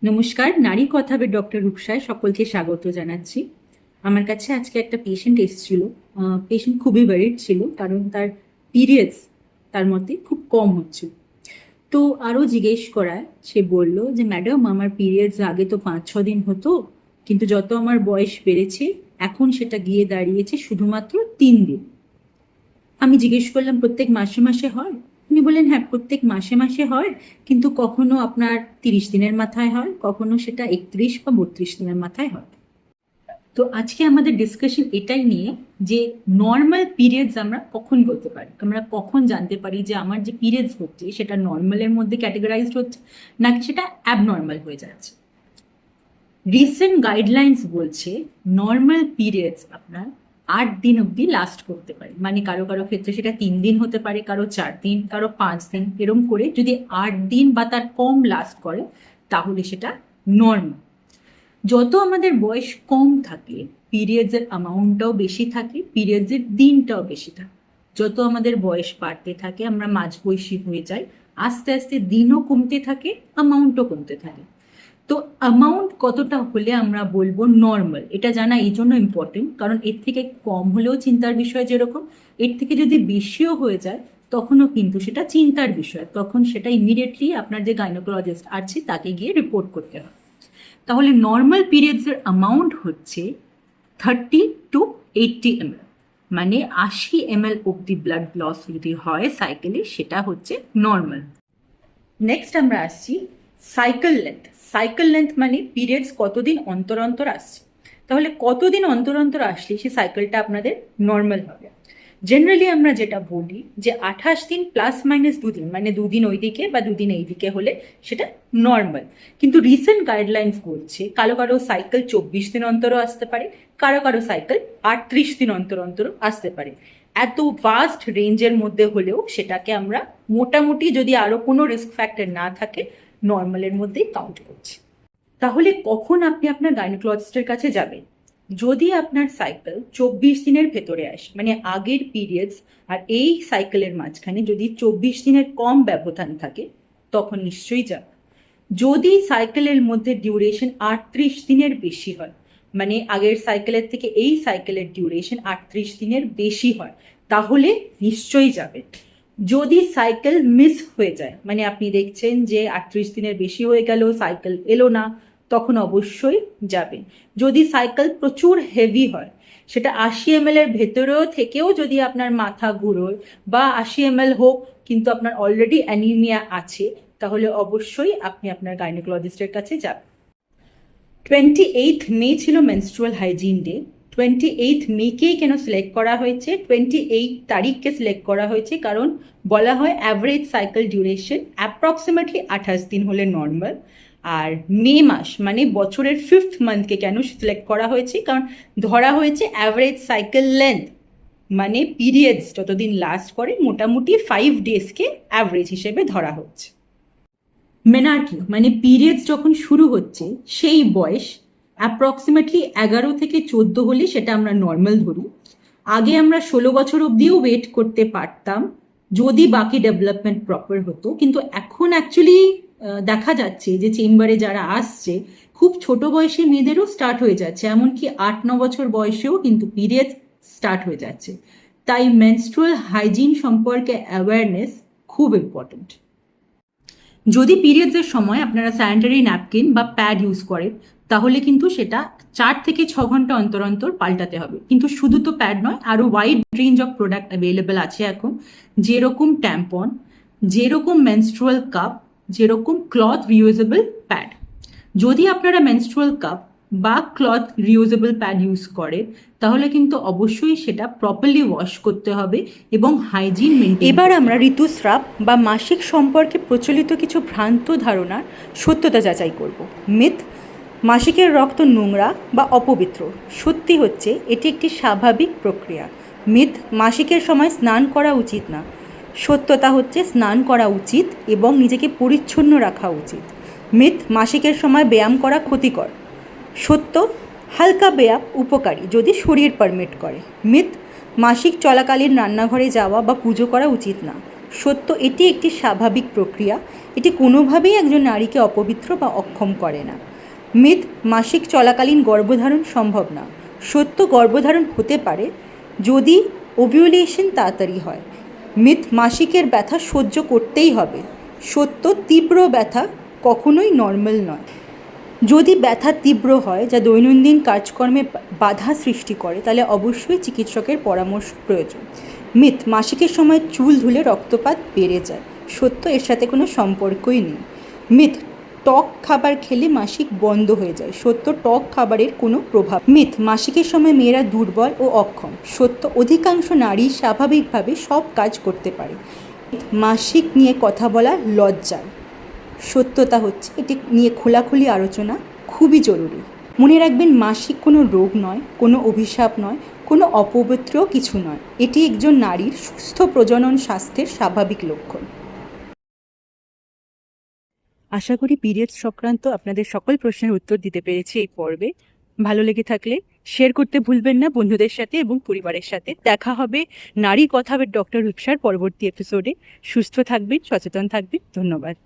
নমস্কার, নারী কথা বে ডক্টর রূপসায় সকলকে স্বাগত জানাচ্ছি। আমার কাছে আজকে একটা পেশেন্ট এসেছিল। পেশেন্ট খুবই ওয়ারিড ছিল, কারণ তার পিরিয়ডস তার মতে খুব কম হচ্ছে। তো আরও জিজ্ঞেস করায় সে বলল যে ম্যাডাম, আমার পিরিয়ডস আগে তো 5-6 দিন হতো, কিন্তু যত আমার বয়স বেড়েছে এখন সেটা গিয়ে দাঁড়িয়েছে শুধুমাত্র 3 দিন। আমি জিজ্ঞেস করলাম প্রত্যেক মাসে মাসে হয়? উনি বললেন হ্যাঁ, প্রত্যেক মাসে মাসে হয়, কিন্তু কখনো আপনার 30 দিনের মাথায় হয়, কখনো সেটা 31 বা 32 দিনের মাথায় হয়। তো আজকে আমাদের ডিসকাশন এটাই নিয়ে যে নর্মাল পিরিয়ডস আমরা কখন বলতে পারি, আমরা কখন জানতে পারি যে আমার যে পিরিয়ডস হচ্ছে সেটা নর্মালের মধ্যে ক্যাটেগরাইজড হচ্ছে নাকি সেটা অ্যাবনর্মাল হয়ে যাচ্ছে। রিসেন্ট গাইডলাইন্স বলছে নর্মাল পিরিয়ডস আপনার 8 দিন অবধি লাস্ট করতে পারে, মানে কারো কারো ক্ষেত্রে সেটা 3 দিন হতে পারে, কারো 4 দিন, কারো 5 দিন, এরম করে যদি 8 দিন বা তার কম লাস্ট করে তাহলে সেটা নর্মাল। যত আমাদের বয়স কম থাকে পিরিয়ডসের অ্যামাউন্টটাও বেশি থাকে, পিরিয়ডসের দিনটাও বেশি থাকে। যত আমাদের বয়স বাড়তে থাকে আমরা মাঝবয়সী হয়ে যাই, আস্তে আস্তে দিনও কমতে থাকে, অ্যামাউন্টও কমতে থাকে। তো অ্যামাউন্ট কতটা হলে আমরা বলবো নর্মাল, এটা জানা এই জন্য ইম্পর্টেন্ট কারণ এর থেকে কম হলেও চিন্তার বিষয়, যেরকম এর থেকে যদি বেশিও হয়ে যায় তখনও কিন্তু সেটা চিন্তার বিষয়, তখন সেটা ইমিডিয়েটলি আপনার যে গাইনোকোলজিস্ট আছে তাকে গিয়ে রিপোর্ট করতে হয়। তাহলে নর্মাল পিরিয়ডসের অ্যামাউন্ট হচ্ছে 30 to 80 ml, মানে 80 ml অব্দি ব্লাড লস যদি হয় সাইকেলে সেটা হচ্ছে নর্মাল। নেক্সট আমরা আসছি সাইকেল লেন্থ। সাইকেল লেন্থ মানে পিরিয়ডস কতদিন অন্তর অন্তর আসছে, তাহলে কতদিন অন্তর অন্তর আসলে সেই সাইকেলটা আপনাদের নর্মাল হবে। জেনারেলি আমরা যেটা বলি যে 28 দিন প্লাস মাইনাস 2 দিন, মানে 2 দিন ওইদিকে বা 2 দিন এইদিকে হলে সেটা নর্মাল। কিন্তু রিসেন্ট গাইডলাইন্স বলছে কারো কারো সাইকেল 24 দিন অন্তরও আসতে পারে, কারো কারো সাইকেল 38 দিন অন্তর অন্তরও আসতে পারে। এত ভাস্ট রেঞ্জের মধ্যে হলেও সেটাকে আমরা মোটামুটি, যদি আরও কোনো রিস্ক ফ্যাক্টর না থাকে, নর্মালের মধ্যেই কাউন্ট করছি। তাহলে কখন আপনি আপনার গাইনোকোলজিস্টের কাছে যাবেন? যদি আপনার সাইকেল 24 দিনের ভেতরে আসে, মানে আগের পিরিয়ডস আর এই সাইকেলের মাঝখানে যদি 24 দিনের কম ব্যবধান থাকে তখন নিশ্চয়ই যাবে। যদি সাইকেলের মধ্যে ডিউরেশন 38 দিনের বেশি হয়, মানে আগের সাইকেলের থেকে এই সাইকেলের ডিউরেশন 38 দিনের বেশি হয়, তাহলে নিশ্চয়ই যাবেন। যদি সাইকেল মিস হয়ে যায়, মানে আপনি দেখছেন যে 38 দিনের বেশি হয়ে গেল সাইকেল এলো না, তখন অবশ্যই যাবেন। যদি সাইকেল প্রচুর হেভি হয়, সেটা 80 ml এর ভেতরেও থেকেও যদি আপনার মাথা ঘুরোয় বা 80 ml হোক কিন্তু আপনার অলরেডি অ্যানিমিয়া আছে, তাহলে অবশ্যই আপনি আপনার গাইনোকোলজিস্টের কাছে যাবেন। 28 মে ছিল মেনস্ট্রুয়াল হাইজিন ডে। 28 মেকেই কেন সিলেক্ট করা হয়েছে? 28 তারিখকে সিলেক্ট করা হয়েছে কারণ বলা হয় অ্যাভারেজ সাইকেল ডিউরেশন অ্যাপ্রক্সিমেটলি 28 দিন হলে নর্মাল। আর মে মাস মানে বছরের 5th মান্থকে কেন সিলেক্ট করা হয়েছে? কারণ ধরা হয়েছে অ্যাভারেজ সাইকেল লেন্থ, মানে পিরিয়ডস যতদিন লাস্ট করে মোটামুটি 5 ডেজকে অ্যাভারেজ হিসেবে ধরা হচ্ছে। মেনার্কি মানে পিরিয়ডস যখন শুরু হচ্ছে সেই বয়স অ্যাপ্রক্সিমেটলি 11 থেকে 14 হলে সেটা আমরা নর্মাল ধরি। আগে আমরা 16 বছর অবধিও ওয়েট করতে পারতাম যদি বাকি ডেভেলপমেন্ট প্রপার হতো, কিন্তু এখন অ্যাকচুয়ালি দেখা যাচ্ছে যে চেম্বারে যারা আসছে খুব ছোট বয়সে মেয়েদেরও স্টার্ট হয়ে যাচ্ছে, এমনকি 8-9 বছর বয়সেও কিন্তু পিরিয়ড স্টার্ট হয়ে যাচ্ছে। তাই মেনস্ট্রুয়াল হাইজিন সম্পর্কে অ্যাওয়ারনেস খুব ইম্পর্টেন্ট। যদি পিরিয়ডসের সময় আপনারা স্যানিটারি ন্যাপকিন বা প্যাড ইউজ করেন তাহলে কিন্তু সেটা 4 থেকে 6 ঘন্টা অন্তর অন্তর পাল্টাতে হবে। কিন্তু শুধু তো প্যাড নয়, আরও wide range of product available আছে এখন, যেরকম ট্যাম্পন, যেরকম মেনস্ট্রুয়াল কাপ, যেরকম ক্লথ রিউজেবল প্যাড। যদি আপনারা মেনস্ট্রুয়াল কাপ বা ক্লথ রিউজেবল প্যাড ইউজ করেন তাহলে কিন্তু অবশ্যই সেটা প্রপারলি ওয়াশ করতে হবে এবং হাইজিন মেনটেন। এবার আমরা ঋতুস্রাব বা মাসিক সম্পর্কে প্রচলিত কিছু ভ্রান্ত ধারণার সত্যতা যাচাই করব। মিথ: মাসিকের রক্ত নোংরা বা অপবিত্র। সত্যি হচ্ছে এটি একটি স্বাভাবিক প্রক্রিয়া। মিথ: মাসিকের সময় স্নান করা উচিত না। সত্যতা হচ্ছে স্নান করা উচিত এবং নিজেকে পরিচ্ছন্ন রাখা উচিত। মিথ: মাসিকের সময় ব্যায়াম করা ক্ষতিকর। সত্য: হালকা ব্যায়াম উপকারী যদি শরীর পারমিট করে। মিথ: মাসিক চলাকালীন রান্নাঘরে যাওয়া বা পুজো করা উচিত না। সত্য, এটি একটি স্বাভাবিক প্রক্রিয়া। এটি কোনোভাবেই একজন নারীকে অপবিত্র বা অক্ষম করে না। মিথ, মাসিক চলাকালীন গর্ভধারণ সম্ভব না। সত্য, গর্ভধারণ হতে পারে যদি ওভিউলেশন তাড়াতাড়ি হয়। মিথ, মাসিকের ব্যথা সহ্য করতেই হবে। সত্য, তীব্র ব্যথা কখনোই নর্মাল নয়। যদি ব্যথা তীব্র হয় যা দৈনন্দিন কাজকর্মে বাধা সৃষ্টি করে, তাহলে অবশ্যই চিকিৎসকের পরামর্শ প্রয়োজন। মিথ, মাসিকের সময় চুল ধুলে রক্তপাত বেড়ে যায়। সত্য, এর সাথে কোনো সম্পর্কই নেই। মিথ, টক খাবার খেলে মাসিক বন্ধ হয়ে যায়। সত্য, টক খাবারের কোনো প্রভাব। মিথ, মাসিকের সময় মেয়েরা দুর্বল ও অক্ষম। সত্য, অধিকাংশ নারী স্বাভাবিকভাবে সব কাজ করতে পারে। মাসিক নিয়ে কথা বলা লজ্জার। সত্যতা হচ্ছে এটি নিয়ে খোলাখুলি আলোচনা খুবই জরুরি। মনে রাখবেন, মাসিক কোনো রোগ নয়, কোনো অভিশাপ নয়, কোনো অপবিত্র কিছু নয়। এটি একজন নারীর সুস্থ প্রজনন স্বাস্থ্যের স্বাভাবিক লক্ষণ। আশা করি পিরিয়ডস সংক্রান্ত আপনাদের সকল প্রশ্নের উত্তর দিতে পেরেছি এই পর্বে। ভালো লেগে থাকলে শেয়ার করতে ভুলবেন না বন্ধুদের সাথে এবং পরিবারের সাথে। দেখা হবে নারী কথা উইথ ডক্টর রূপসার পরবর্তী এপিসোডে। সুস্থ থাকবেন, সচেতন থাকবেন। ধন্যবাদ।